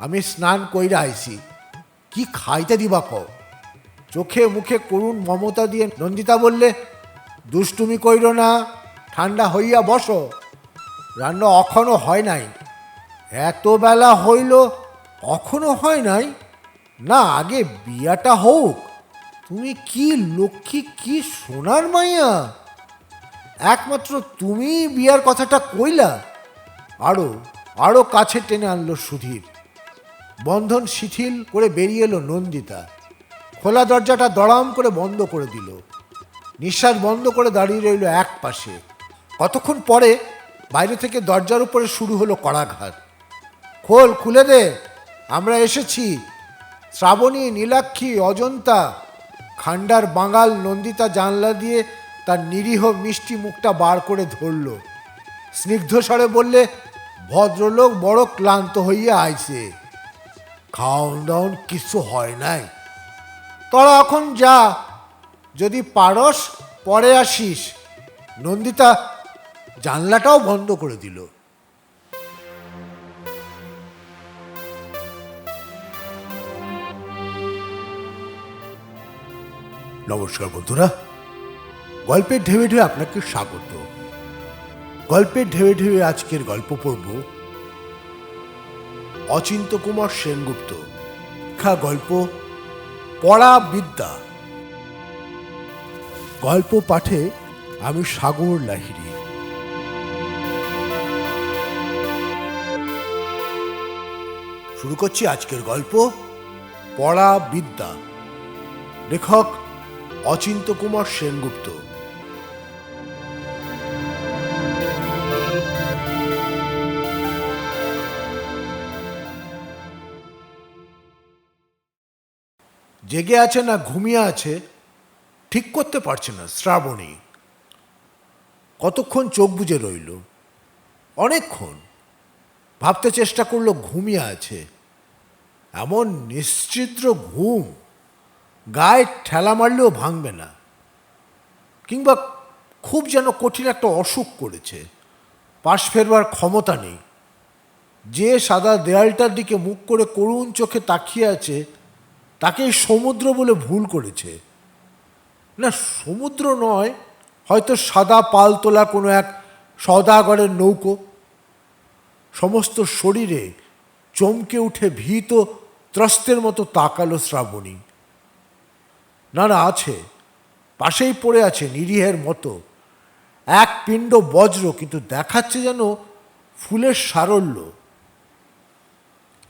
আমি স্নান কইরা আইছি, কি খাইতে দিবা কও? চোখে মুখে করুণ মমতা দিয়ে নন্দিতা বললে, দুষ্টুমি কইর না, ঠান্ডা হইয়া বসো, রান্না অখনো হয় নাই। এত বেলা হইল অখনো হয় নাই? না, আগে বিয়াটা হোক। তুমি কি লক্ষ্মী, কি সোনার মাইয়া! একমাত্র তুমি বিয়ার কথাটা কইলা। আরো আরো কাছে টেনে আনলো সুধীর। বন্ধন শিথিল করে বেরিয়ে এলো নন্দিতা। খোলা দরজাটা দড়াম করে বন্ধ করে দিল। নিঃশ্বাস বন্ধ করে দাঁড়িয়ে রইল এক পাশে। কতক্ষণ পরে বাইরে থেকে দরজার উপরে শুরু হলো কড়াঘাত। খোল, খুলে দে, আমরা এসেছি। শ্রাবণী, নীলাক্ষী, অজন্তা। খান্ডার বাঙাল নন্দিতা জানলা দিয়ে তার নিরীহ মিষ্টি মুখটা বার করে ধরল। স্নিগ্ধ স্বরে বললে, ভদ্রলোক বড় ক্লান্ত হইয়া আইছে, খাওন দাওন কিছু হয় নাই। তোরা এখন যা, যদি পারস পরে আসিস। নন্দিতা জানলাটাও বন্ধ করে দিল। নমস্কার বন্ধুরা, গল্পের ঢেউয়ে ঢেউয়ে আপনাকে স্বাগত। গল্পের ঢেউয়ে ঢেউয়ে আজকের গল্প পড়ব অচিন্ত্য কুমার সেনগুপ্ত লেখা গল্প পড়া বিদ্যা। গল্প পাঠে আমি সাগর লাহিড়ী। শুরু করছি আজকের গল্প পড়া বিদ্যা। লেখক অচিন্ত্য কুমার সেনগুপ্ত। জেগে আছে না ঘুমিয়ে আছে ঠিক করতে পারছে না শ্রাবণী। কতক্ষণ চোখ বুজে রইল, অনেকক্ষণ। ভাবতে চেষ্টা করলো ঘুমিয়ে আছে। এমন নিশ্চিদ্র ঘুম, গায়ে ঠেলা মারলেও ভাঙবে না। কিংবা খুব যেন কঠিন একটা অসুখ করেছে, পাশ ফেরবার ক্ষমতা নেই। যে সাদা দেয়ালটার দিকে মুখ করে করুণ চোখে তাকিয়ে আছে, তাকেই সমুদ্র বলে ভুল করেছে। না, সমুদ্র নয়, হয়তো সাদা পাল তোলা কোনো এক সওদাগরের নৌকো। সমস্ত শরীরে চমকে উঠে ভীত ত্রস্তের মতো তাকালো শ্রাবণী। না না, আছে, পাশেই পড়ে আছে নিরীহের মতো এক পিণ্ড বজ্র, কিন্তু দেখাচ্ছে যেন ফুলের সারল্য।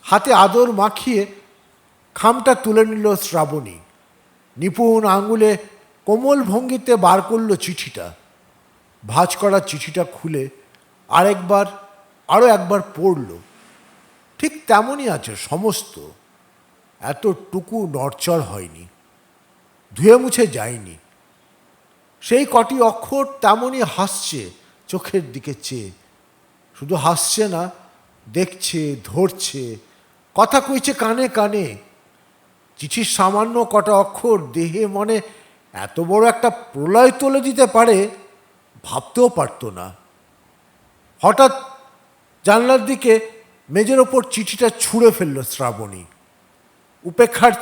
হাতে আদর মাখিয়ে খামটা তুলে নিল শ্রাবণী। নিপুণ আঙুলে কোমল ভঙ্গিতে বার করল চিঠিটা। ভাঁজ করা চিঠিটা খুলে আরও একবার পড়ল। ঠিক তেমনই আছে সমস্ত। এতটুকু নড়চড় হয়নি, ধুয়ে মুছে যায়নি। সেই কটি অক্ষর তেমনই হাসছে চোখের দিকে চেয়ে। শুধু হাসছে না, দেখছে, ধরছে, কথা কইছে কানে কানে। চিঠির সামান্য কটা অক্ষর দেহে মনে এত বড় একটা প্রলয় তুলে দিতে পারে ভাবতেও পারত না। হঠাৎ জানলার দিকে মেজের ওপর চিঠিটা ছুঁড়ে ফেলল শ্রাবণী। উপেক্ষার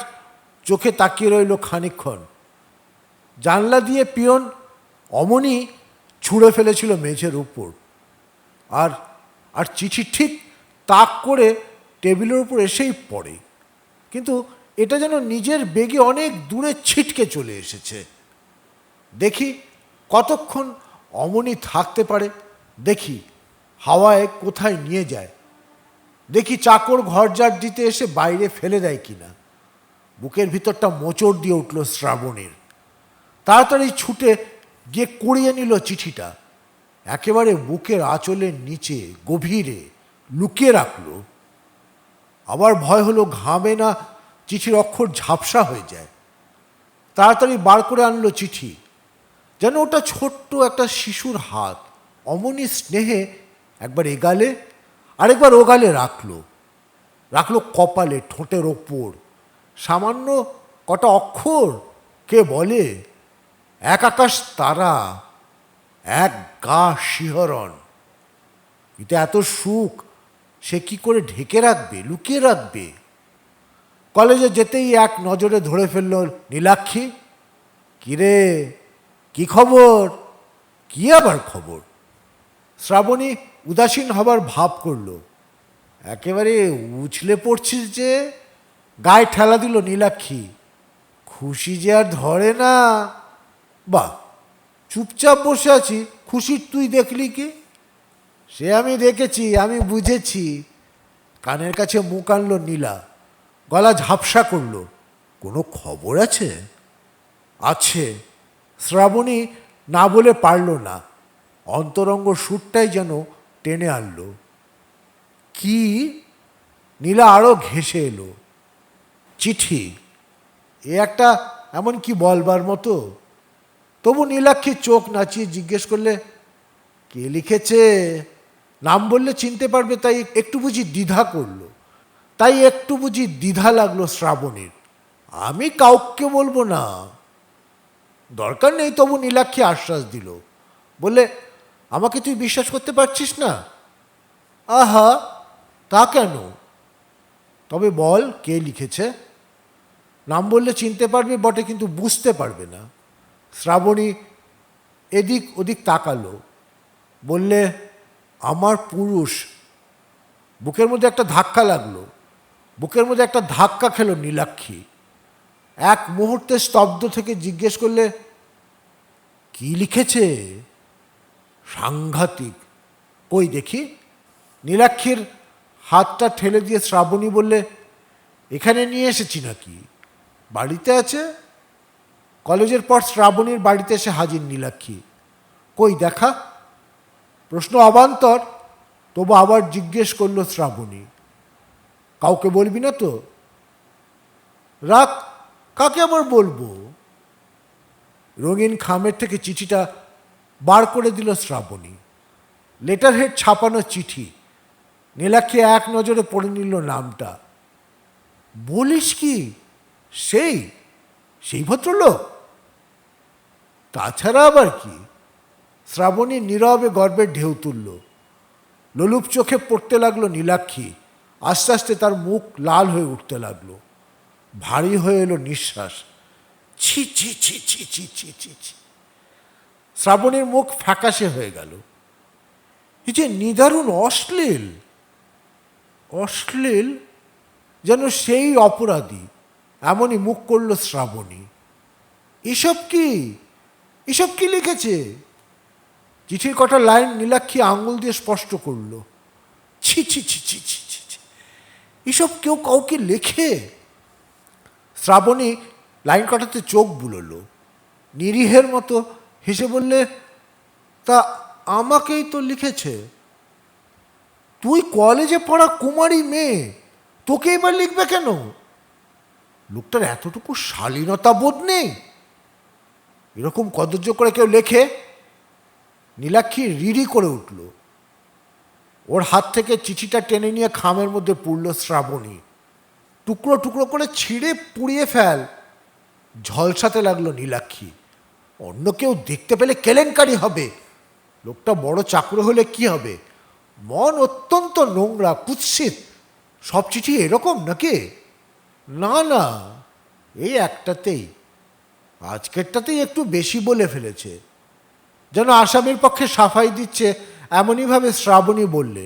চোখে তাকিয়ে রইল খানিকক্ষণ। জানলা দিয়ে পিয়ন অমনি ছুঁড়ে ফেলেছিল মেঝের উপর। আর চিঠি ঠিক তাক করে টেবিলের উপর এসেই পড়ে। কিন্তু এটা যেন নিজের বেগে অনেক দূরে ছিটকে চলে এসেছে। দেখি কতক্ষণ অমনি থাকতে পারে, দেখি হাওয়ায় কোথায় নিয়ে যায়, দেখি চাকর ঘরজার দিতে এসে বাইরে ফেলে দেয় কিনা। বুকের ভিতরটা মোচড় দিয়ে উঠল শ্রাবণীর। তাড়াতাড়ি ছুটে গিয়ে কুড়িয়ে নিল চিঠিটা। একেবারে বুকের আঁচলের নিচে গভীরে লুকিয়ে রাখল। আবার ভয় হলো ঘামে না চিঠির অক্ষর ঝাপসা হয়ে যায়। তাড়াতাড়ি বার করে আনলো চিঠি। যেন ওটা ছোট্ট একটা শিশুর হাত, অমনি স্নেহে একবার এগালে আরেকবার ওগালে রাখলো কপালে, ঠোঁটের ওপর। সামান্য কটা অক্ষর, কে বলে, এক আকাশ তারা, এক গা শিহরণ। এটা এত সুখ সে কি করে ঢেকে রাখবে, লুকিয়ে রাখবে? কলেজে যেতেই এক নজরে ধরে ফেলল নীলাক্ষী। কিরে, কি খবর? কি আবার খবর? শ্রাবণী উদাসীন হবার ভাব করল। একেবারে উছলে পড়ছিস যে? গায়ে ঠেলা দিল নীলাক্ষী। খুশি যে আর ধরে না। বাহ, চুপচাপ বসে আছি, খুশির তুই দেখলি কি? সে আমি দেখেছি, আমি বুঝেছি। কানের কাছে মুখ আনল নীলা, গলা ঝাপসা করল। কোনো খবর আছে? আছে। শ্রাবণী না বলে পারল না, অন্তরঙ্গ সুরটাই যেন টেনে আনল। কি? নীলা আরও ঘেঁষে এলো। চিঠি। এ একটা এমন কি বলবার মতো? তবু নীলাক্ষী চোখ নাচিয়ে জিজ্ঞেস করলে, কে লিখেছে? নাম বললে চিনতে পারবে, তাই একটু বুঝি দ্বিধা লাগলো শ্রাবণীর। আমি কাউকে বলবো না। দরকার নেই। তবু নীলাক্ষী আশ্বাস দিল। বললে, আমাকে তুই বিশ্বাস করতে পারছিস না? আহা, তা কেন? তবে বল, কে লিখেছে? নাম বললে চিনতে পারবে বটে, কিন্তু বুঝতে পারবে না। শ্রাবণী এদিক ওদিক তাকালো। বললে, আমার পুরুষ। বুকের মধ্যে একটা ধাক্কা লাগলো। বুকের মধ্যে একটা ধাক্কা খেল নীলাক্ষী। এক মুহূর্তে স্তব্ধ থেকে জিজ্ঞেস করলে, কি লিখেছে? সাংঘাতিক। কই দেখি। নীলাক্ষীর হাতটা ঠেলে দিয়ে শ্রাবণী বললে, এখানে নিয়ে এসেছি নাকি? বাড়িতে আছে। কলেজের পর শ্রাবণীর বাড়িতে এসে হাজির নীলাক্ষী। কই দেখা। প্রশ্ন অবান্তর, তবু আবার জিজ্ঞেস করল শ্রাবণী, কাউকে বলবি না তো? রাখ, কাকে আবার বলবো? রঙিন খামের থেকে চিঠিটা বার করে দিল শ্রাবণী। লেটার হেড ছাপানো চিঠি। নীলাক্ষী এক নজরে পড়ে নিল নামটা। বলিস কি? সেই সেই ভদ্রলোক? তাছাড়া আবার কি? শ্রাবণী নীরবে গর্বের ঢেউ তুলল। লোলুপ চোখে পড়তে লাগলো নীলাক্ষী। আস্তে আস্তে তার মুখ লাল হয়ে উঠতে লাগলো। ভারী হয়ে এলো নিঃশ্বাস। ছি ছি ছি ছি ছি ছি ছি ছি। শ্রাবণীর মুখ ফ্যাকাশে হয়ে গেল। এই যে নিদারুণ অশ্লীল। অশ্লীল যেন সেই অপরাধী, এমনই মুখ করল শ্রাবণী। এসব কি? এসব কি লিখেছে? চিঠির কটা লাইন নীলাক্ষী আঙুল দিয়ে স্পষ্ট করল। ছি ছি ছি ছি ছি ছি ছি। এসব কেউ কাউকে লেখে? শ্রাবণী লাইন কটাতে চোখ বুলোলো। নিরীহের মতো হেসে বললে, তা আমাকেই তো লিখেছে। তুই কলেজে পড়া কুমারী মেয়ে, তোকে এবার লিখবে কেন? লোকটার এতটুকু শালীনতা বোধ নেই? এরকম কদর্য করে কেউ লেখে? নীলাক্ষী রিরি করে উঠল। ওর হাত থেকে চিঠিটা টেনে নিয়ে খামের মধ্যে পুরল শ্রাবণী। টুকরো টুকরো করে ছিঁড়ে পুড়িয়ে ফেল। ঝলসাতে লাগলো নীলাক্ষী। অন্য কেউ দেখতে পেলে কেলেঙ্কারি হবে। লোকটা বড় চাকর হলে কি হবে? মন অত্যন্ত নোংরা, কুৎসিত। সব চিঠি এরকম নাকি? না না, এই একটাতেই, আজকেরটাতেই একটু বেশি বলে ফেলেছে। যেন আসামির পক্ষে সাফাই দিচ্ছে, এমনইভাবে শ্রাবণী বললে,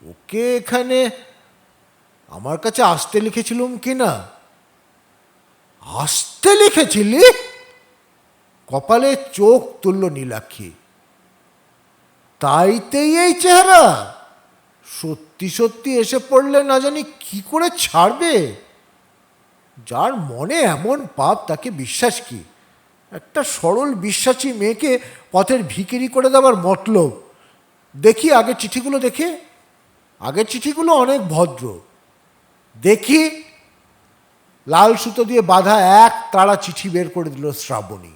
ওকে এখানে আমার কাছে আসতে লিখেছিলুম কি না? আসতে লিখেছিলি? কপালে চোখ তুলল নীলাক্ষী। তাইতেই এই চেহারা? সত্যি সত্যি এসে পড়লে না জানি কি করে ছাড়বে। যার মনে এমন পাপ, তাকে বিশ্বাস কি? একটা সরল বিশ্বাসী মেয়েকে পথের ভিখিরি করে দেওয়ার মতলব। দেখি আগের চিঠিগুলো। দেখে আগের চিঠিগুলো অনেক ভদ্র। দেখি। লাল সুতো দিয়ে বাঁধা এক তাড়া চিঠি বের করে দিল শ্রাবণী।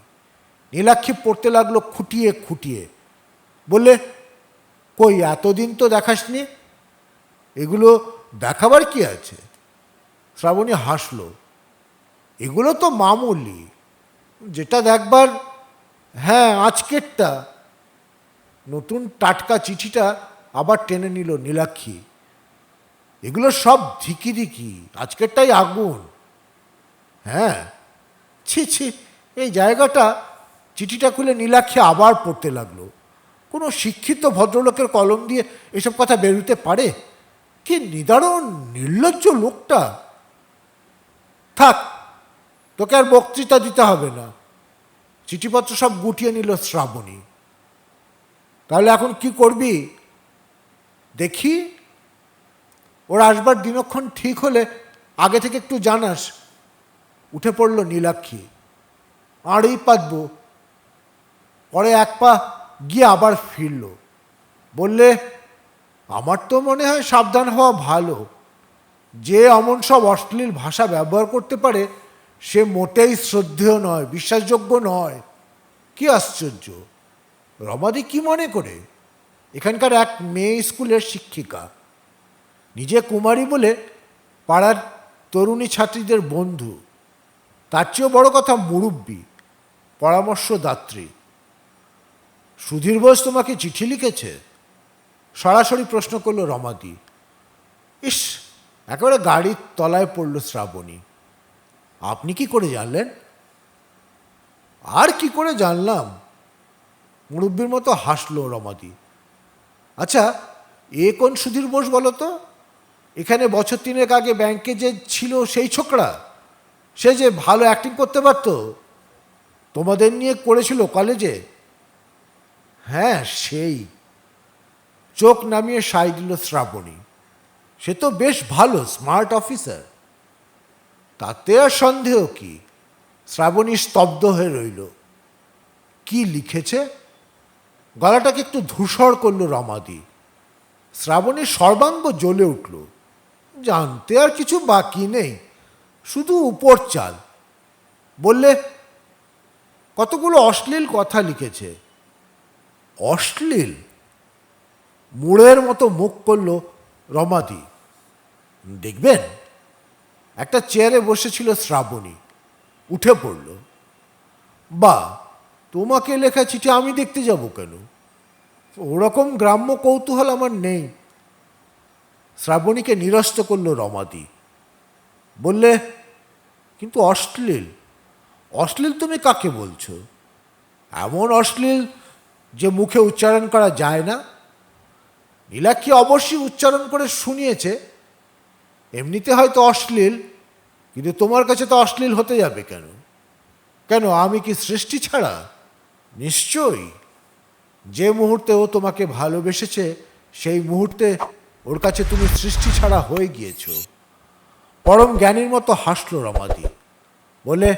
নীলাক্ষী পড়তে লাগলো খুঁটিয়ে খুঁটিয়ে। বললে, কই এতদিন তো দেখাসনি? এগুলো দেখাবার কি আছে? শ্রাবণী হাসল। এগুলো তো মামুলি, যেটা দেখবার। হ্যাঁ, আজকেরটা। নতুন টাটকা চিঠিটা আবার টেনে নিল নীলাক্ষী। এগুলো সব ধিকি ধিকি, আজকেরটাই আগুন। হ্যাঁ, ছি ছি, এই জায়গাটা। চিঠিটা খুলে নীলাক্ষী আবার পড়তে লাগলো। কোনো শিক্ষিত ভদ্রলোকের কলম দিয়ে এসব কথা বেরোতে পারে? কি নিদারুণ নির্লজ্জ লোকটা। থাক, তোকে আর বক্তৃতা দিতে হবে না। চিঠিপত্র সব গুটিয়ে নিল শ্রাবণী। তাহলে এখন কি করবি দেখি? ওর আসবার দিনক্ষণ ঠিক হলে আগে থেকে একটু জানাস। উঠে পড়ল নীলাক্ষী। আড়ই পাতব। পরে এক পা গিয়ে আবার ফিরল। বললে, আমার তো মনে হয় সাবধান হওয়া ভালো। যে অমন সব অশ্লীল ভাষা ব্যবহার করতে পারে সে মোটেই শ্রদ্ধেয় নয়, বিশ্বাসযোগ্য নয়। কি আশ্চর্য! রমাদি কি মনে করে? এখানকার এক মেয়ে স্কুলের শিক্ষিকা, নিজে কুমারী বলে পাড়ার তরুণী ছাত্রীদের বন্ধু। তার চেয়েও বড় কথা মুরব্বী, পরামর্শদাত্রী। সুধীর বোস তোমাকে চিঠি লিখেছে? সরাসরি প্রশ্ন করল রমাদি। ইস, একেবারে গাড়ির তলায় পড়ল শ্রাবণী। আপনি কি করে জানলেন? আর কি করে জানলাম, মুরব্বীর মতো হাসলো রমাদি। আচ্ছা, এ কোন সুধীর বোস বলো তো? এখানে বছর 3 আগে ব্যাংকে যে ছিল সেই ছোকরা, সে যে ভালো অ্যাক্টিং করতে পারত, তোমাদের নিয়ে করেছিল কলেজে। হ্যাঁ, সেই। চোখ নামিয়ে সায় দিল শ্রাবণী। সে তো বেশ ভালো, স্মার্ট অফিসার। তাতে আর সন্দেহ কি? শ্রাবণী স্তব্ধ হয়ে রইল। কি লিখেছে? গলাটাকে একটু ধূসর করল রমাদি। শ্রাবণীর সর্বাঙ্গ জ্বলে উঠল। জানতে আর কিছু বাকি নেই, শুধু উপর চাল। বললে, কতগুলো অশ্লীল কথা লিখেছে। অশ্লীল? মুড়ের মতো মুখ করল রমাদি। দেখবেন। একটা চেয়ারে বসেছিল শ্রাবণী, উঠে পড়ল। বা, তোমাকে লেখা চিঠি আমি দেখতে যাব কেন? ওরকম গ্রাম্য কৌতূহল আমার নেই। শ্রাবণীকে নিরস্ত করল রমাদি। বললে, কিন্তু অশ্লীল? অশ্লীল তুমি কাকে বলছো? এমন অশ্লীল যে মুখে উচ্চারণ করা যায় না? নীলাক্ষী অবশ্যই উচ্চারণ করে শুনিয়েছে। এমনিতে হয়তো অশ্লীল, কিন্তু তোমার কাছে তো অশ্লীল হতে যাবে কেন? কেন, আমি কি সৃষ্টি ছাড়া? নিশ্চয়ই। যে মুহূর্তে ও তোমাকে ভালোবেসেছে সেই মুহূর্তে ওর কাছে তুমি সৃষ্টি ছাড়া হয়ে গিয়েছ। পরম জ্ঞানীর মতো হাসল রমাদি। বলে,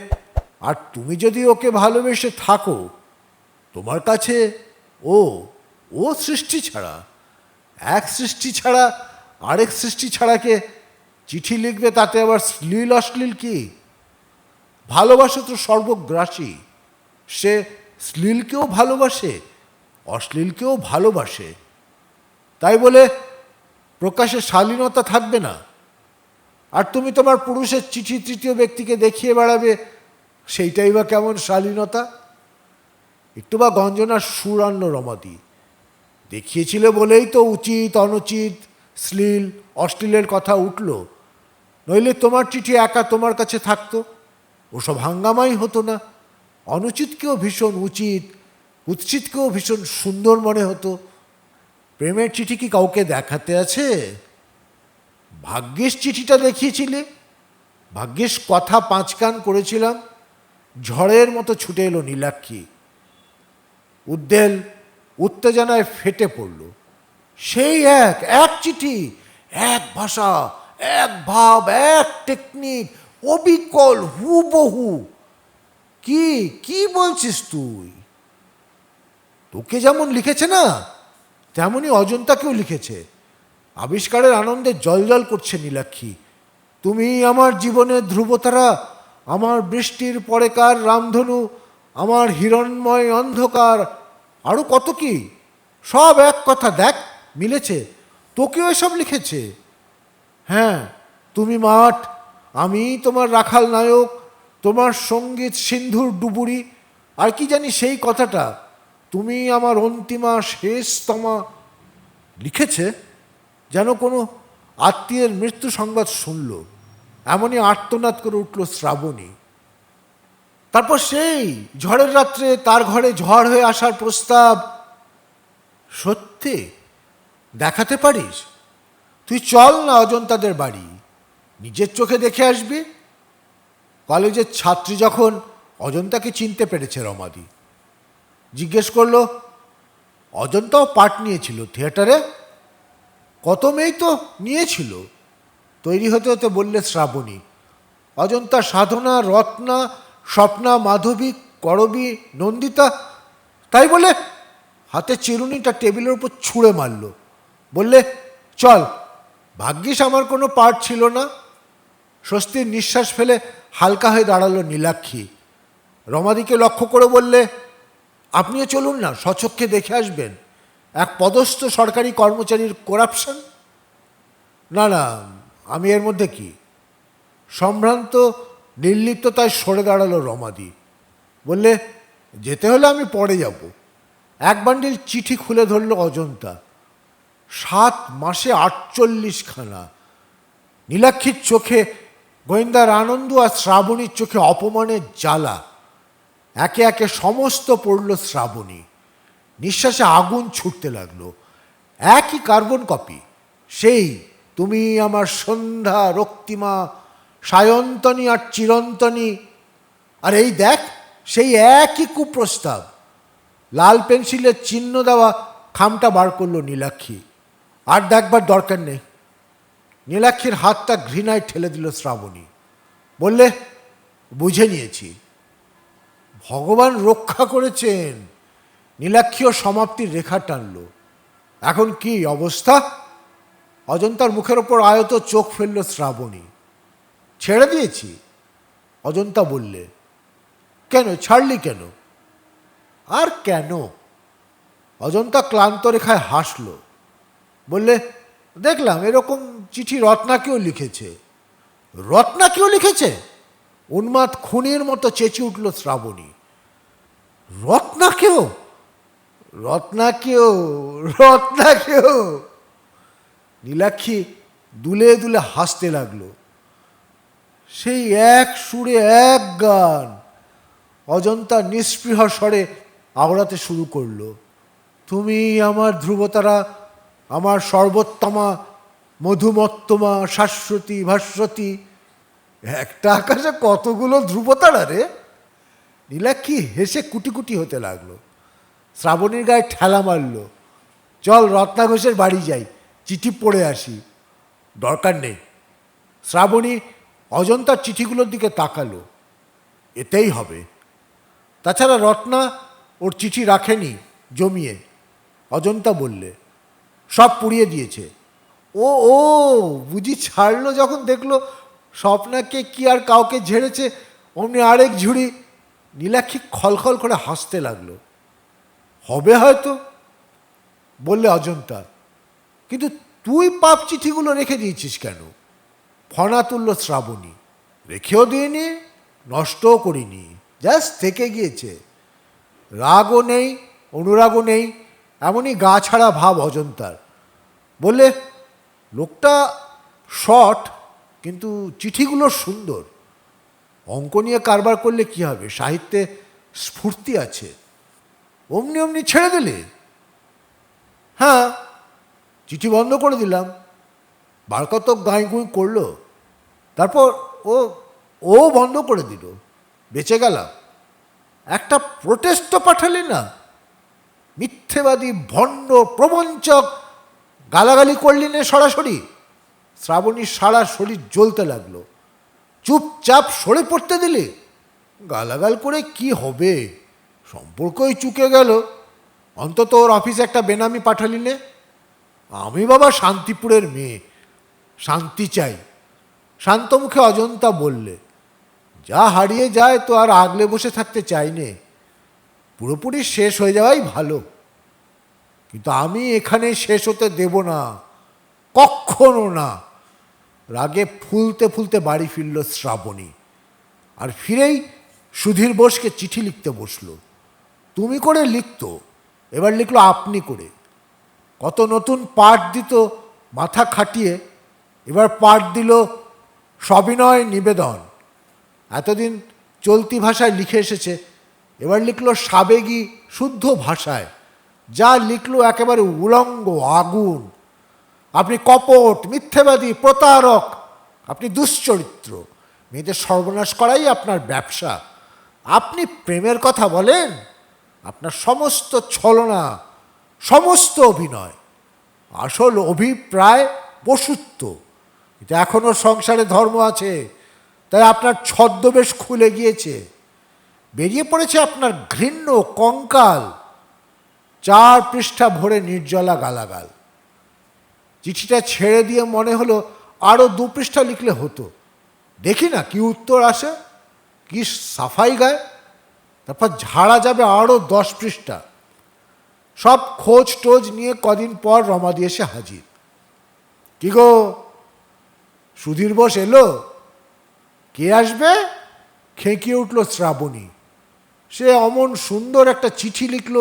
আর তুমি যদি ওকে ভালোবেসে থাকো, তোমার কাছে ও ও সৃষ্টি ছাড়া। এক সৃষ্টি ছাড়া আরেক সৃষ্টি ছাড়াকে চিঠি লিখবে, তাতে আবার শ্লীল অশ্লীল কি? ভালোবাসা তো সর্বগ্রাসী। সে শ্লীলকেও ভালোবাসে, অশ্লীলকেও ভালোবাসে। তাই বলে প্রকাশে শালীনতা থাকবে না। আর তুমি তোমার পুরুষের চিঠি তৃতীয় ব্যক্তিকে দেখিয়ে বেড়াবে, সেইটাই বা কেমন শালীনতা? একটু বা গঞ্জনার সুর আনল রমাদি। দেখিয়েছিলে বলেই তো উচিত অনুচিত শ্লীল অশ্লীলের কথা উঠল। নইলে তোমার চিঠি একা তোমার কাছে থাকতো, ওসব হাঙ্গামাই হতো না। অনুচিতকেও ভীষণ উচিত, কুৎসিতকেও ভীষণ সুন্দর মনে হতো। প্রেমের চিঠি কি কাউকে দেখাতে আছে? ভাগ্যেশ চিঠিটা দেখিয়েছিলে, ভাগ্যেশ কথা 5 কান করেছিলাম। ঝড়ের মতো ছুটে এলো নীলাক্ষী। উদ্বেল উত্তেজনায় ফেটে পড়ল। সেই এক এক চিঠি, এক ভাষা, এক ভাব, এক টেকনিক, অবিকল হুবহু। কি কি বলছিস তুই? তোকে যেমন লিখেছে না, তেমনই অজন্তাকেও লিখেছে। আবিষ্কারের আনন্দে জলজল করছে নীলাক্ষী। তুমি আমার জীবনের ধ্রুবতারা, আমার বৃষ্টির পরেকার রামধনু, আমার হিরণময় অন্ধকার, আরও কত কি, সব এক কথা। দেখ, মিলেছে। তোকেও এসব লিখেছে। হ্যাঁ, তুমি মাঠ, আমি তোমার রাখাল নায়ক, তোমার সঙ্গীত সিন্ধুর ডুবুরি, আর কি জানি সেই কথাটা, তুমি আমার অন্তিমা শেষতমা। লিখেছে যেন কোনো আত্মীয়ের মৃত্যু সংবাদ শুনল, এমনই আর্তনাদ করে উঠল শ্রাবণী। তারপর সেই ঝড়ের রাত্রে তার ঘরে ঝড় হয়ে আসার প্রস্তাব। সত্যি দেখাতে পারিস? তুই চল না অজন্তাদের বাড়ি, নিজের চোখে দেখে আসবি। কলেজের ছাত্রী যখন অজন্তাকে চিনতে পেরেছে রমাদি। জিজ্ঞেস করলো, অজন্তাও পার্ট নিয়েছিল থিয়েটারে? কত মেয়েই তো নিয়েছিল। তৈরি হতে হতে বললে শ্রাবণী, অজন্তা সাধনা, রত্না, স্বপ্না, মাধবী, করবী, নন্দিতা। তাই বলে হাতে চিরুনিটা টেবিলের উপর ছুঁড়ে মারল। বললে, চল, ভাগ্যিস আমার কোনো পার্ট ছিল না। স্বস্তির নিঃশ্বাস ফেলে হালকা হয়ে দাঁড়ালো নীলাক্ষী। রমাদিকে লক্ষ্য করে বললে, আপনিও চলুন না, স্বচক্ষে দেখে আসবেন এক পদস্থ সরকারি কর্মচারীর করাপশন। না না, আমি এর মধ্যে কি? সম্ভ্রান্ত নির্লিপ্ততায় সরে দাঁড়ালো রমাদি। বললে, যেতে হলে আমি পরে যাব। এক বান্ডিল চিঠি খুলে ধরল অজন্তা। 7 মাসে 48খানা। নীলাক্ষীর চোখে গোয়েন্দার আনন্দ আর শ্রাবণীর চোখে অপমানের জ্বালা। একে একে সমস্ত পড়ল শ্রাবণী। নিঃশ্বাসে আগুন ছুটতে লাগলো। একই কার্বন কপি, সেই তুমি আমার সন্ধ্যা, রক্তিমা, সায়ন্তনী আর চিরন্তনী। আর এই দেখ, সেই একই কুপ্রস্তাব। লাল পেন্সিলের চিহ্ন দেওয়া খামটা বার করলো নীলাক্ষী। আর দেখবার দরকার নেই। নীলাক্ষীর হাতটা ঘৃণায় ঠেলে দিল শ্রাবণী। বললে, বুঝে নিয়েছি। ভগবান রক্ষা করেছেন। নীলাক্ষীও সমাপ্তির রেখা টানল। এখন কি অবস্থা? অজন্তার মুখের ওপর আয়ত চোখ ফেলল শ্রাবণী। ছেড়ে দিয়েছি, অজন্তা বললে। কেন ছাড়লি কেন? আর কেন? অজন্তা ক্লান্ত রেখায় হাসল। বললে, দেখলাম এরকম চিঠি রত্নাকেও লিখেছে। রত্নাকেও লিখেছে? উন্মাদ খুনির মতো চেঁচিয়ে উঠল শ্রাবণী। রত্নাকেও? রত্নাকেও? রত্নাকেও? নীলাক্ষী দুলে দুলে হাসতে লাগলো। সেই এক সুরে এক গান অজন্তা নিস্পৃহ স্বরে আওড়াতে শুরু করলো। তুমি আমার ধ্রুবতারা, আমার সর্বোত্তমা, মধুমত্তমা, শাশ্বতী, ভাস্বতী। একটা আকাশে কতগুলো ধ্রুবতারা রে! নীলাক্ষী হেসে কুটি কুটি হতে লাগলো। শ্রাবণীর গায়ে ঠেলা মারল। চল রত্না ঘোষের বাড়ি যাই, চিঠি পড়ে আসি। দরকার নেই। শ্রাবণী অজন্তার চিঠিগুলোর দিকে তাকালো। এতেই হবে। তাছাড়া রত্না ওর চিঠি রাখেনি জমিয়ে। অজন্তা বললে, সব পুড়িয়ে দিয়েছে। ও ও বুঝি ছাড়লো যখন দেখলো স্বপ্নাকে কি আর কাউকে ঝেড়েছে, অমনি আরেক ঝুড়ি। নীলাক্ষী খলখল করে হাসতে লাগলো। হবে হয়তো, বললে অজন্তা। কিন্তু তুই পাপ চিঠিগুলো রেখে দিয়েছিস কেন? ফনা তুলল শ্রাবণী। রেখেও দিইনি, নষ্টও করিনি, জাস্ট থেকে গিয়েছে। রাগও নেই, অনুরাগও নেই, এমনই গা ছাড়া ভাব অজন্তার। বললে, লোকটা শর্ট, কিন্তু চিঠিগুলো সুন্দর। অঙ্ক নিয়ে কারবার করলে কি হবে? সাহিত্যে স্ফূর্তি আছে। অমনি অমনি ছেড়ে দিলে? হ্যাঁ, চিঠি বন্ধ করে দিলাম। বার কত গাঁই গুঁই করলো, তারপর ও ও বন্ধ করে দিল। বেঁচে গেলাম। একটা প্রোটেস্ট পাঠালি না? মিথ্যেবাদী, ভণ্ড, প্রবঞ্চক, গালাগালি করলি না সরাসরি? শ্রাবণীর সারা শরীর জ্বলতে লাগলো। চুপচাপ সরে পড়তে দিলি? গালাগাল করে কি হবে? সম্পর্কই চুকে গেল। অন্তত ওর অফিসে একটা বেনামি পাঠালি নে? আমি বাবা শান্তিপুরের মেয়ে, শান্তি চাই। শান্ত মুখে অজন্তা বললে, যা হারিয়ে যায় তো আর আগলে বসে থাকতে চাই নে। পুরোপুরি শেষ হয়ে যাওয়াই ভালো। কিন্তু আমি এখানে শেষ হতে দেব না, কখনো না। রাগে ফুলতে ফুলতে বাড়ি ফিরল শ্রাবণী। আর ফিরেই সুধীর বোসকে চিঠি লিখতে বসলো। তুমি করে লিখত, এবার লিখলো আপনি করে। কত নতুন পাঠ দিত মাথা খাটিয়ে, এবার পাঠ দিল সবিনয় নিবেদন। এতদিন চলতি ভাষায় লিখে এসেছে, এবার লিখলো সাবেগী শুদ্ধ ভাষায়। যা লিখলো একেবারে উলঙ্গ আগুন। আপনি কপট, মিথ্যেবাদী, প্রতারক, আপনি দুশ্চরিত্র। মেয়েদের সর্বনাশ করাই আপনার ব্যবসা। আপনি প্রেমের কথা বলেন? আপনার সমস্ত ছলনা, সমস্ত অভিনয়। আসল অভিপ্রায় পশুত্ব। কিন্তু এখনো সংসারে ধর্ম আছে, তাই আপনার ছদ্মবেশ খুলে গিয়েছে। বেরিয়ে পড়েছে আপনার ঘৃণ্য কঙ্কাল। 4 পৃষ্ঠা ভরে নির্জলা গালাগাল। চিঠিটা ছেড়ে দিয়ে মনে হলো আরও 2 পৃষ্ঠা লিখলে হতো। দেখি না কি উত্তর আসে, কি সাফাই গায়। তারপর ঝাড়া যাবে আরও 10 পৃষ্ঠা। সব খোঁজ টোজ নিয়ে কদিন পর রমাদি এসে হাজির। কি গো, সুধীর বোস এলো? কে আসবে? খেঁকিয়ে উঠল শ্রাবণী। সে অমন সুন্দর একটা চিঠি লিখল,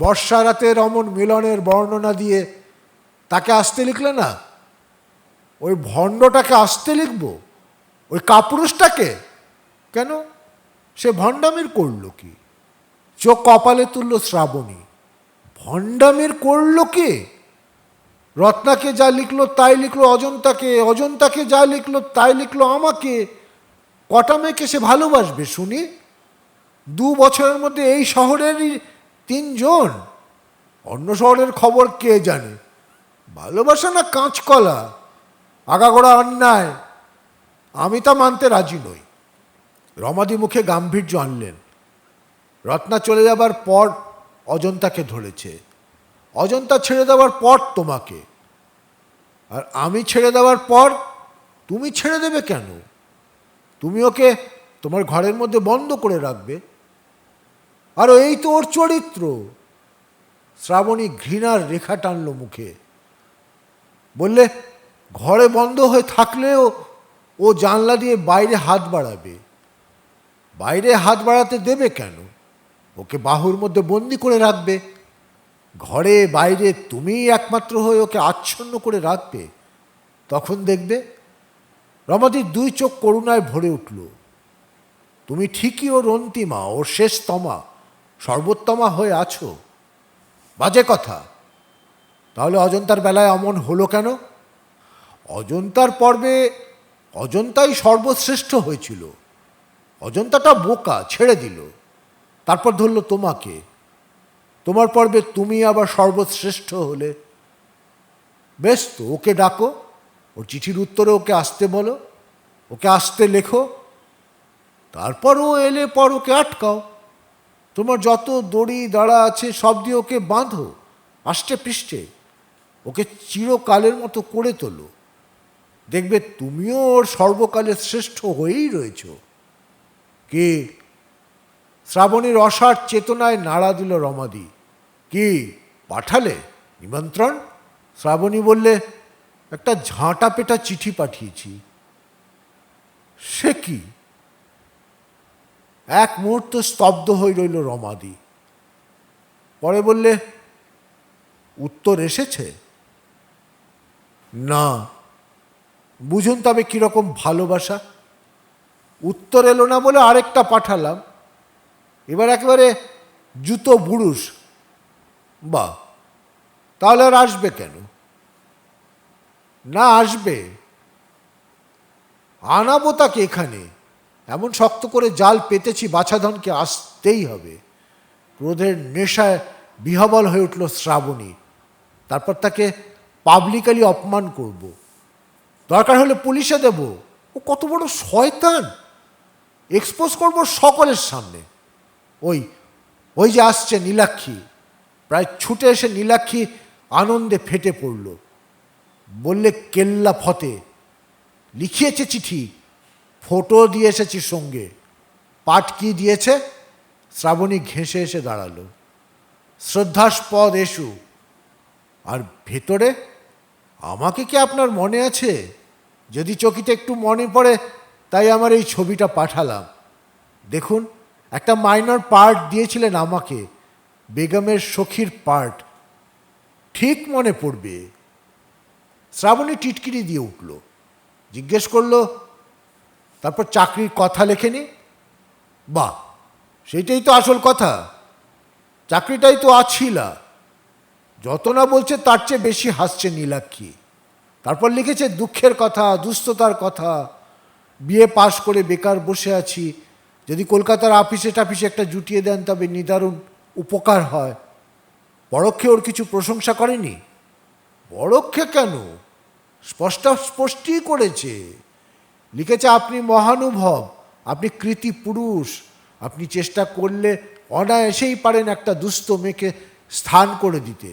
বর্ষা রাতের অমন মিলনের বর্ণনা দিয়ে। তাকে আসতে লিখলে না? ওই ভণ্ডটাকে আসতে লিখব? ওই কাপুরুষটাকে? কেন, সে ভণ্ডামির করল কি? চোখ কপালে তুলল শ্রাবণী। ভণ্ডামির করল কি? রত্নাকে যা লিখলো তাই লিখলো অজন্তাকে, অজন্তাকে যা লিখলো তাই লিখলো আমাকে। কটা মেয়েকে সে ভালোবাসবে শুনি? 2 বছরের মধ্যে এই শহরেরই 3 জন। অন্য শহরের খবর কে জানে? ভালোবাসা না কাঁচকলা, আগাগোড়া অন্যায়। আমি তা মানতে রাজি নই। রমাদি মুখে গাম্ভীর্য আনলেন। রত্না চলে যাবার পর অজন্তাকে ধরেছে, অজন্তা ছেড়ে দেওয়ার পর তোমাকে, আর আমি ছেড়ে দেওয়ার পর তুমি ছেড়ে দেবে কেন? তুমি ওকে তোমার ঘরের মধ্যে বন্ধ করে রাখবে। আর এই তো ওর চরিত্র। শ্রাবণী ঘৃণার রেখা টানল মুখে। বললে, ঘরে বন্ধ হয়ে থাকলেও ও জানলা দিয়ে বাইরে হাত বাড়াবে। বাইরে হাত বাড়াতে দেবে কেন? ওকে বাহুর মধ্যে বন্দি করে রাখবে। ঘরে বাইরে তুমিই একমাত্র হয়ে ওকে আচ্ছন্ন করে রাখবে। তখন দেখবে। রমাদির 2 চোখ করুণায় ভরে উঠল। তুমি ঠিকই ওর অন্তিমা, ওর শেষতমা, সর্বোত্তমা হয়ে আছো। বাজে কথা। তাহলে অজন্তার বেলায় অমন হলো কেন? অজন্তার পর্বে অজন্তাই সর্বশ্রেষ্ঠ হয়েছিল। অজন্তাটা বোকা, ছেড়ে দিল। তারপর ধরল তোমাকে। তোমার পর্বে তুমি আবার সর্বশ্রেষ্ঠ হলে। বেশ তো, ওকে ডাকো, ওর চিঠির উত্তরে ওকে আসতে বলো, ওকে আসতে লেখো। তারপর ও এলে পর ওকে আটকাও। তোমার যত দড়ি দাঁড়া আছে সব দিয়ে ওকে বাঁধো আষ্টে পৃষ্ঠে। ওকে চিরকালের মতো করে তোলো। দেখবে তুমিও ওর সর্বকালের শ্রেষ্ঠ হয়েই রয়েছ। কি? শ্রাবণীর অসার চেতনায় নাড়া দিল রমাদি। কি পাঠালে নিমন্ত্রণ? শ্রাবণী বললে, একটা ঝাঁটা পেটা চিঠি পাঠিয়েছি। সে কি? এক মুহূর্ত স্তব্ধ হয়ে রইল রমাদি। পরে বললে, উত্তর এসেছে? না। বুঝুন তবে কিরকম ভালোবাসা। উত্তর এলো না বলে আরেকটা পাঠালাম। এবার একেবারে জুতো বুড়ুস। বাহ, তাহলে আর আসবে কেন? না, আসবে। আনাবো তাকে এখানে। এমন শক্ত করে জাল পেতেছি, বাছাধনকে আসতেই হবে। ক্রোধের নেশায় বিহবল হয়ে উঠল শ্রাবণী। তারপর তাকে পাবলিকালি অপমান করব। দরকার হলে পুলিশে দেব। ও কত বড় শয়তান! এক্সপোজ করব সকলের সামনে। ওই ওই যে আসছে নীলাক্ষী। প্রায় ছুটে এসে নীলাক্ষী আনন্দে ফেটে পড়ল। বললে, কেল্লা ফতে, লিখিয়েছে চিঠি, ফটো দিয়ে এসেছি সঙ্গে। পাঠ কি দিয়েছে? শ্রাবণী ঘেঁষে এসে দাঁড়ালো। শ্রদ্ধাস্পদ এসু। আর ভেতরে, আমাকে কি আপনার মনে আছে? যদি চকিতে একটু মনে পড়ে তাই আমার এই ছবিটা পাঠালাম। দেখুন, একটা মাইনর পার্ট দিয়েছিলেন আমাকে, বেগমের সখীর পার্ট। ঠিক মনে পড়বে। শ্রাবণী টিটকিরি দিয়ে উঠল, জিজ্ঞেস করলো, তারপর চাকরির কথা লেখেনি? বাহ, সেইটাই তো আসল কথা, চাকরিটাই তো আছিলা। যত না বলছে তার চেয়ে বেশি হাসছে নীলাক্ষী। তারপর লিখেছে দুঃখের কথা, দুস্থতার কথা, বিএ পাশ করে বেকার বসে আছি, যদি কলকাতার আপিসে টাপিসে একটা জুটিয়ে দেন তবে নিদারুণ উপকার হয়। পরোক্ষে ওর কিছু প্রশংসা করেনি? পরোক্ষে কেন, স্পষ্টই করেছে। লিখেছে আপনি মহানুভব, আপনি কৃতি পুরুষ, আপনি চেষ্টা করলে অনায়াসেই পারেন একটা দুস্থ মেয়েকে স্থান করে দিতে।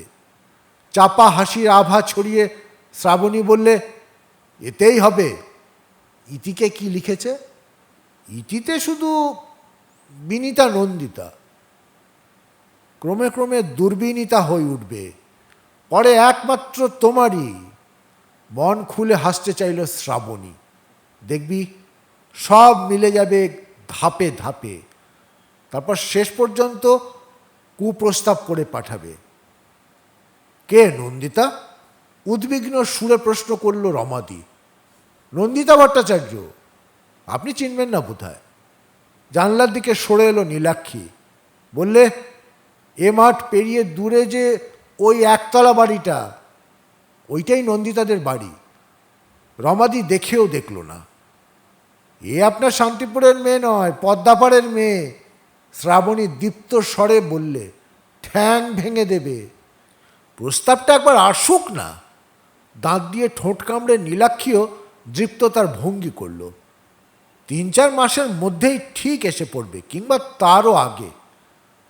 চাপা হাসির আভা ছড়িয়ে শ্রাবণী বললে, এতেই হবে। ইতিকে কি লিখেছে? ইতিতে শুধু বিনীতা নন্দিতা, ক্রমে ক্রমে দুর্বিনীতা হয়ে উঠবে, পরে একমাত্র তোমারই। মন খুলে হাসতে চাইল শ্রাবণী। দেখবি সব মিলে যাবে ধাপে ধাপে। তারপর শেষ পর্যন্ত কুপ্রস্তাব করে পাঠাবে। কে নন্দিতা? উদ্বিগ্ন সুরে প্রশ্ন করল রমাদি। নন্দিতা ভট্টাচার্য, আপনি চিনবেন না বোধহয়। জানলার দিকে সরে এলো নীলাক্ষী, বললে, এ মাঠ পেরিয়ে দূরে যে ওই একতলা বাড়িটা, ওইটাই নন্দিতাদের বাড়ি। রমাদি দেখেও দেখল না। এ আপনার শান্তিপুরের মেয়ে নয়, পদ্মাপাড়ের মেয়ে। শ্রাবণী দীপ্ত স্বরে বললে, ঠ্যাং ভেঙে দেবে। প্রস্তাবটা একবার আসুক না। দাঁত দিয়ে ঠোঁট কামড়ে নীলাক্ষীও দৃপ্ততার ভঙ্গি করল। 3-4 মাসের মধ্যেই ঠিক এসে পড়বে, কিংবা তারও আগে।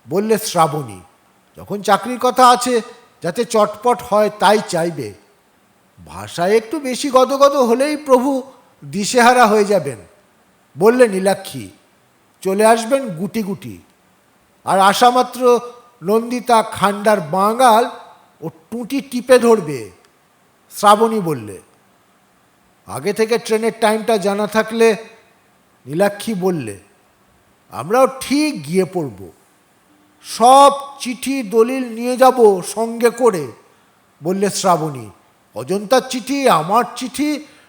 বললে শ্রাবণী, যখন চাকরির কথা আছে যাতে চটপট হয় তাই চাইবে। ভাষায় একটু বেশি গদগদ হলেই প্রভু দিশেহারা হয়ে যাবেন। বললে নীলাক্ষী, চলে আসবেন গুটি গুটি। আর আসামাত্র নন্দিতা খান্ডার বাঙাল ও টুঁটি টিপে ধরবে। শ্রাবণী বললে, আগে থেকে ট্রেনের টাইমটা জানা থাকলে। নীলাক্ষী বললে, আমরাও ঠিক গিয়ে পড়ব, সব চিঠি দলিল নিয়ে যাব সঙ্গে করে। বললে শ্রাবণী, অজন্তার চিঠি, আমার চিঠি,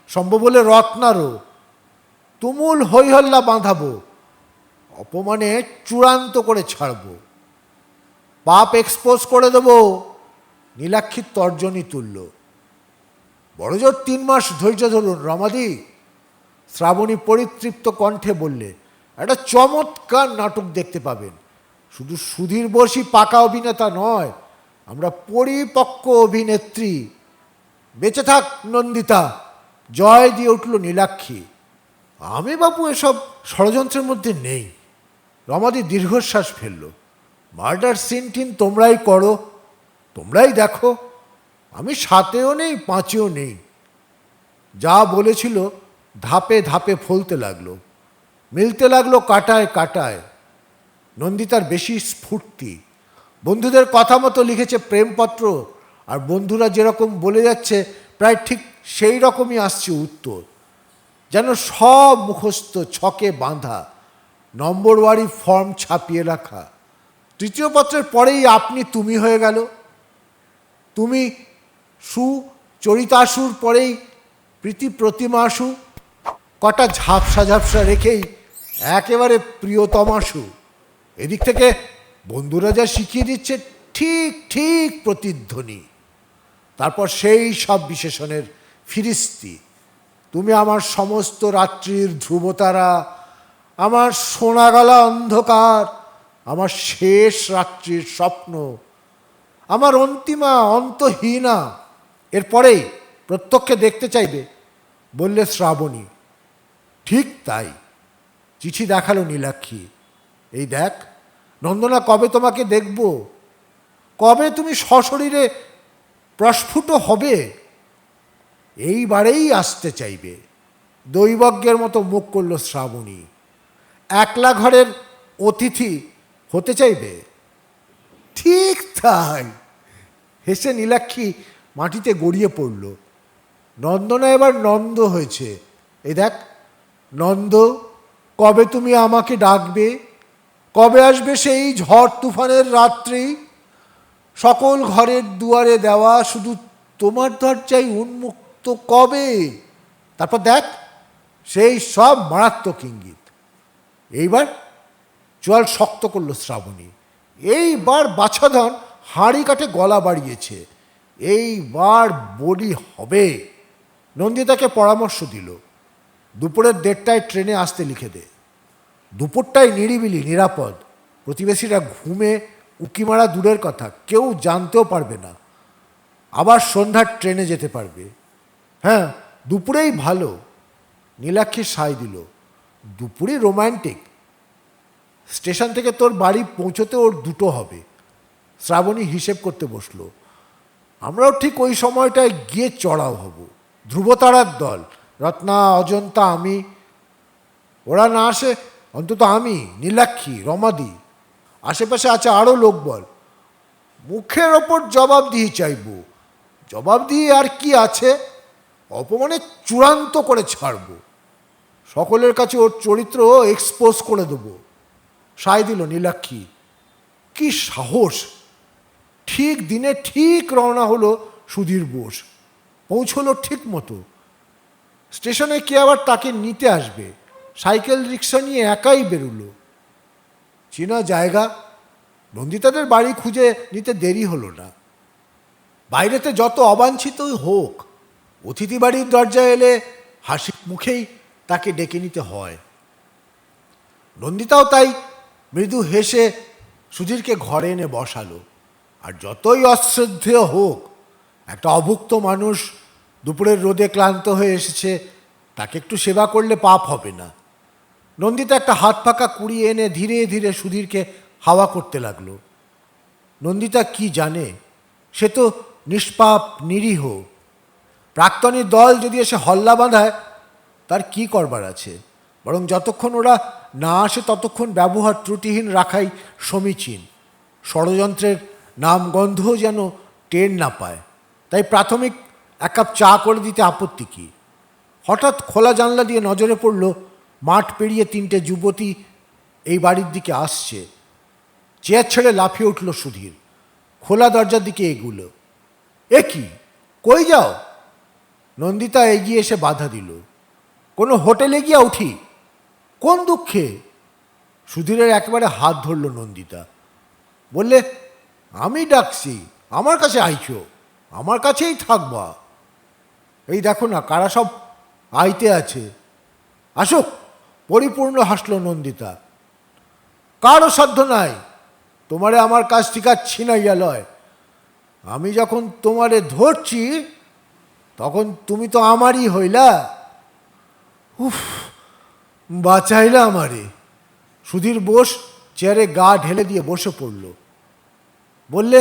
সম্ভব হলে রত্নারও। তুমুল হৈহল্লা বাঁধাবো, অপমানে চূড়ান্ত করে ছাড়ব, পাপ এক্সপোজ করে দেব। নীলাক্ষীর তর্জনী তুলল। বড়জোর 3 মাস ধৈর্য ধরুন রমাদি। শ্রাবণী পরিতৃপ্ত কণ্ঠে বললে, একটা চমৎকার নাটক দেখতে পাবেন। শুধু সুধীর বসি পাকা অভিনেতা নয়, আমরা পরিপক্ক অভিনেত্রী। বেঁচে থাক নন্দিতা। জয় দিয়ে উঠল নীলাক্ষী। আমি বাপু এসব ষড়যন্ত্রের মধ্যে নেই। রমাদি দীর্ঘশ্বাস ফেলল। মার্ডার সিন টিন তোমরাই করো, তোমরাই দেখো, আমি 7-এও নেই 5-এও নেই। যা বলেছিল ধাপে ধাপে ফলতে লাগলো, মিলতে লাগলো কাটায় কাটায়। নন্দিতার বেশি স্ফূর্তি। বন্ধুদের কথা মতো লিখেছে প্রেমপত্র, আর বন্ধুরা যেরকম বলে যাচ্ছে প্রায় ঠিক সেই রকমই আসছে উত্তর। যেন সব মুখস্থ, ছকে বাঁধা, নম্বরওয়ারি ফর্ম ছাপিয়ে রাখা। 3য় পত্রের পরেই আপনি তুমি হয়ে গেল। তুমি সু চরিতাসুর পরেই প্রীতি প্রতিমাসু, কটা ঝাপসা ঝাপসা রেখেই একেবারে প্রিয়তমাসু। এদিক থেকে বন্ধুরা যা শিখিয়ে দিচ্ছে ঠিক ঠিক প্রতিধ্বনি। তারপর সেই সব বিশেষণের ফিরিস্তি। তুমি আমার সমস্ত রাত্রির ধ্রুবতারা, আমার সোনাগলা অন্ধকার, আমার শেষ রাত্রির স্বপ্ন, আমার অন্তিমা অন্তহীনা। এরপরেই প্রত্যক্ষে দেখতে চাইবে। বললে শ্রাবণী। ঠিক তাই। চিঠি দেখালো নীলাক্ষী। এই দেখ নন্দনা, কবে তোমাকে দেখব, কবে তুমি সশরীরে প্রস্ফুট হবে। এইবারেই আসতে চাইবে। দৈবজ্ঞের মতো মুখ করল শ্রাবণী। একলা ঘরের অতিথি হতে চাইবে। ঠিক তাই। হেসে নীলাক্ষী মাটিতে গড়িয়ে পড়ল। নন্দনা এবার নন্দ হয়েছে। এই দেখ নন্দ, কবে তুমি আমাকে ডাকবে, কবে আসবে সেই ঝড় তুফানের রাত্রি। সকল ঘরের দুয়ারে দেওয়া, শুধু তোমার দরজাই উন্মুক্ত। তো কবে? তারপর দেখ সেই সব মারাত্মক ইঙ্গিত। এইবার চোয়াল শক্ত করলো শ্রাবণী। এইবার বাছাধন হাঁড়ি কাটে গলা বাড়িয়েছে। এইবার বলি হবে। নন্দিতাকে পরামর্শ দিল, দুপুরের 1:30টায় ট্রেনে আসতে লিখে দে। দুপুরটাই নিরিবিলি, নিরাপদ। প্রতিবেশীরা ঘুমে, উঁকি মারা দূরের কথা, কেউ জানতেও পারবে না। আবার সন্ধ্যার ট্রেনে যেতে পারবে। হ্যাঁ, দুপুরেই ভালো। নীলাক্ষী সায় দিল, দুপুরে রোম্যান্টিক। স্টেশন থেকে তোর বাড়ি পৌঁছতে ওর 2টো হবে। শ্রাবণী হিসেব করতে বসলো। আমরাও ঠিক ওই সময়টায় গিয়ে চড়াও হব। ধ্রুবতারার দল, রত্না, অজন্তা, আমি। ওরা না আসে অন্তত আমি, নীলাক্ষী, রমাদি। আশেপাশে আছে আরও লোকবল। মুখের ওপর জবাবদিহি চাইব। জবাবদিহি আর কি আছে? অপমানে চূড়ান্ত করে ছাড়ব। সকলের কাছে ওর চরিত্র এক্সপোজ করে দেব। সায় দিল নীলাক্ষী। কি সাহস! ঠিক দিনে ঠিক রওনা হলো সুধীর বোস। পৌঁছলো ঠিক মতো। স্টেশনে কে আবার তাকে নিতে আসবে? সাইকেল রিক্সা নিয়ে একাই বেরুলো। চেনা জায়গা। নন্দিতাদের বাড়ি খুঁজে নিতে দেরি হলো না। বাইরেতে যত অবাঞ্ছিতই হোক, অতিথি বাড়ির দরজায় এলে হাসি মুখেই তাকে ডেকে নিতে হয়। নন্দিতাও তাই মৃদু হেসে সুধীরকে ঘরে এনে বসালো। আর যতই অশ্রদ্ধেয় হোক, একটা অভুক্ত মানুষ দুপুরের রোদে ক্লান্ত হয়ে এসেছে, তাকে একটু সেবা করলে পাপ হবে না। নন্দিতা একটা হাত পাকা কুড়িয়ে এনে ধীরে ধীরে সুধীরকে হাওয়া করতে লাগলো। নন্দিতা কি জানে? সে তো নিষ্পাপ, নিরীহ। প্রাক্তনীর দল যদি এসে হল্লা বাঁধায়, তার কি করবার আছে? বরং যতক্ষণ ওরা না আসে ততক্ষণ ব্যবহার ত্রুটিহীন রাখাই সমীচীন। ষড়যন্ত্রের নামগন্ধও যেন টের না পায়। তাই প্রাথমিক 1 কাপ চা করে দিতে আপত্তি কী? হঠাৎ খোলা জানলা দিয়ে নজরে পড়ল মাঠ পেরিয়ে 3টে যুবতী এই বাড়ির দিকে আসছে। চেয়ার ছেড়ে লাফিয়ে উঠল সুধীর। খোলা দরজার দিকে এগুলো। এ কি, কই যাও? নন্দিতা এগিয়ে এসে বাধা দিল। কোনো হোটেলে গিয়া উঠি? কোন দুঃখে? সুধীরের একেবারে হাত ধরল নন্দিতা। বললে, আমি ডাকছি, আমার কাছে আইছো, আমার কাছেই থাকবা। এই দেখো না কারা সব আইতে আছে। আসুক। পরিপূর্ণ হাসল নন্দিতা। কারও সাধ্য নাই তোমারে আমার কাছ থেকে ছিনাইয়া লয়। আমি যখন তোমারে ধরছি তখন তুমি তো আমারই হইলা। উফ, বাঁচাইলা আমারে। সুধীর বোস চেয়ারে গা ঢেলে দিয়ে বসে পড়ল। বললে,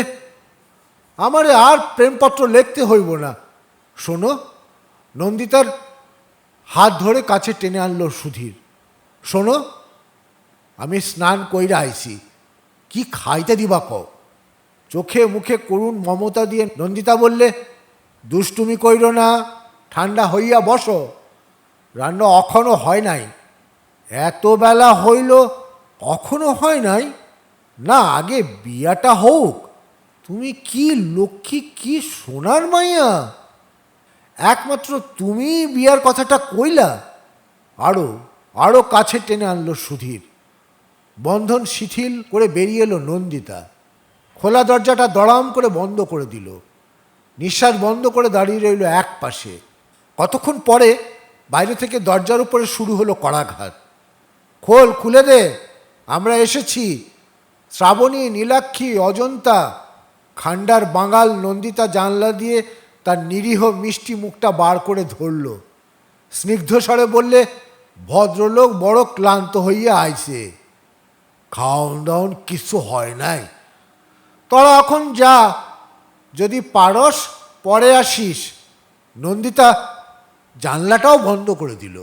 আমারে আর প্রেমপত্র লিখতে হইব না। শোনো। নন্দিতার হাত ধরে কাছে টেনে আনলো সুধীর। শোনো, আমি স্নান কইরা আইছি, কি খাইতে দিবা কও? চোখে মুখে করুণ মমতা দিয়ে নন্দিতা বললে, দুষ্টুমি কইর না, ঠান্ডা হইয়া বসো। রান্না এখনো হয় নাই। এত বেলা হইল এখনো হয় নাই? না, আগে বিয়াটা হোক। তুমি কি লক্ষ্মী, কি সোনার মাইয়া! একমাত্র তুমি বিয়ার কথাটা কইলা। আরো আরো কাছে টেনে আনলো সুধীর। বন্ধন শিথিল করে বেরিয়ে এলো নন্দিতা। খোলা দরজাটা দড়াম করে বন্ধ করে দিল। নিঃশ্বাস বন্ধ করে দাঁড়িয়ে রইল এক পাশে। কতক্ষণ পরে বাইরে থেকে দরজার উপরে শুরু হলো কড়াঘাত। খোল, খুলে দে, আমরা এসেছি। শ্রাবণী, নীলাক্ষী, অজন্তা। খান্ডার বাঙাল নন্দিতা জানলা দিয়ে তার নিরীহ মিষ্টি মুখটা বার করে ধরল। স্নিগ্ধ স্বরে বললে, ভদ্রলোক বড় ক্লান্ত হইয়া আইছে, খাওন দাওন কিছু হয় নাই। তোরা এখন যা, যদি পারস পরে আসিস। নন্দিতা জানলাটাও বন্ধ করে দিল।